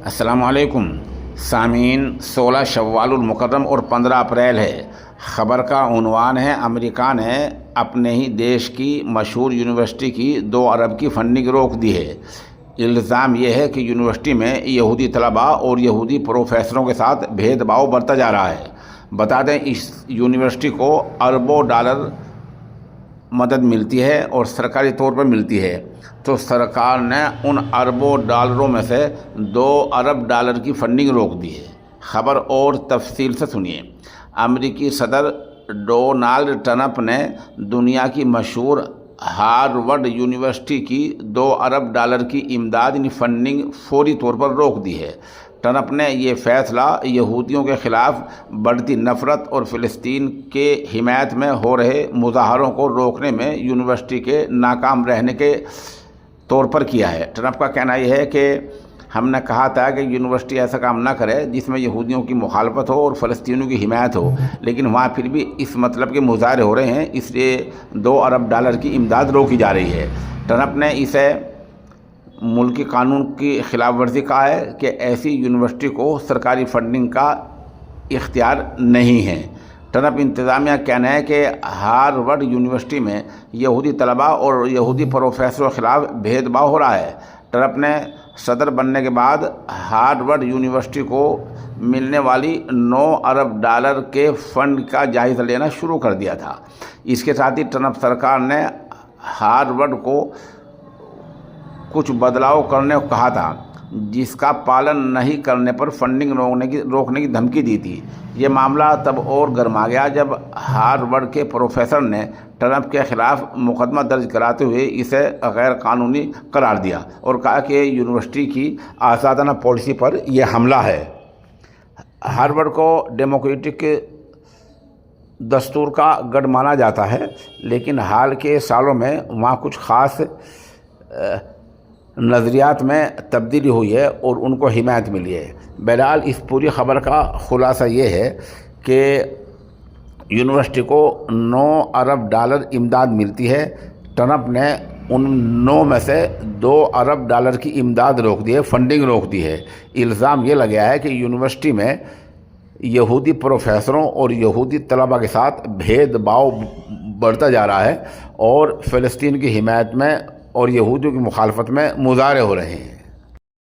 السلام علیکم سامعین، 16 شوال المکرم اور 15 اپریل ہے۔ خبر کا عنوان ہے: امریکہ نے اپنے ہی دیش کی مشہور یونیورسٹی کی 2 ارب کی فنڈنگ روک دی ہے۔ الزام یہ ہے کہ یونیورسٹی میں یہودی طلباء اور یہودی پروفیسروں کے ساتھ بھید بھاؤ برتا جا رہا ہے۔ بتا دیں، اس یونیورسٹی کو اربوں ڈالر مدد ملتی ہے اور سرکاری طور پر ملتی ہے، تو سرکار نے ان اربوں ڈالروں میں سے 2 ارب ڈالر کی فنڈنگ روک دی ہے۔ خبر اور تفصیل سے سنیے۔ امریکی صدر ڈونالڈ ٹرمپ نے دنیا کی مشہور ہارورڈ یونیورسٹی کی 2 ارب ڈالر کی امداد فنڈنگ فوری طور پر روک دی ہے۔ ٹرمپ نے یہ فیصلہ یہودیوں کے خلاف بڑھتی نفرت اور فلسطین کے حمایت میں ہو رہے مظاہروں کو روکنے میں یونیورسٹی کے ناکام رہنے کے طور پر کیا ہے۔ ٹرمپ کا کہنا یہ ہے کہ ہم نے کہا تھا کہ یونیورسٹی ایسا کام نہ کرے جس میں یہودیوں کی مخالفت ہو اور فلسطینیوں کی حمایت ہو، لیکن وہاں پھر بھی اس مطلب کے مظاہرے ہو رہے ہیں، اس لیے 2 ارب ڈالر کی امداد روکی جا رہی ہے۔ ٹرمپ نے اسے ملکی قانون کی خلاف ورزی کہا ہے کہ ایسی یونیورسٹی کو سرکاری فنڈنگ کا اختیار نہیں ہے۔ ٹرمپ انتظامیہ کا کہنا ہے کہ ہارورڈ یونیورسٹی میں یہودی طلباء اور یہودی پروفیسروں کے خلاف بھید بھاؤ ہو رہا ہے۔ ٹرمپ نے صدر بننے کے بعد ہارورڈ یونیورسٹی کو ملنے والی 9 ارب ڈالر کے فنڈ کا جائزہ لینا شروع کر دیا تھا۔ اس کے ساتھ ہی ٹرمپ سرکار نے ہارورڈ کو کچھ بدلاؤ کرنے کو کہا تھا، جس کا پالن نہیں کرنے پر فنڈنگ روکنے کی دھمکی دی تھی۔ یہ معاملہ تب اور گرما گیا جب ہارورڈ کے پروفیسر نے ٹرمپ کے خلاف مقدمہ درج کراتے ہوئے اسے غیر قانونی قرار دیا اور کہا کہ یونیورسٹی کی آزادانہ پالیسی پر یہ حملہ ہے۔ ہارورڈ کو ڈیموکریٹک دستور کا گڑھ مانا جاتا ہے، لیکن حال کے سالوں میں وہاں کچھ خاص نظریات میں تبدیلی ہوئی ہے اور ان کو حمایت ملی ہے۔ بہرحال اس پوری خبر کا خلاصہ یہ ہے کہ یونیورسٹی کو 9 ارب ڈالر امداد ملتی ہے۔ ٹرمپ نے ان 9 میں سے 2 ارب ڈالر کی امداد روک دی ہے، فنڈنگ روک دی ہے۔ الزام یہ لگا ہے کہ یونیورسٹی میں یہودی پروفیسروں اور یہودی طلباء کے ساتھ بھید بھاؤ بڑھتا جا رہا ہے اور فلسطین کی حمایت میں اور یہودیوں کی مخالفت میں مظاہرے ہو رہے ہیں۔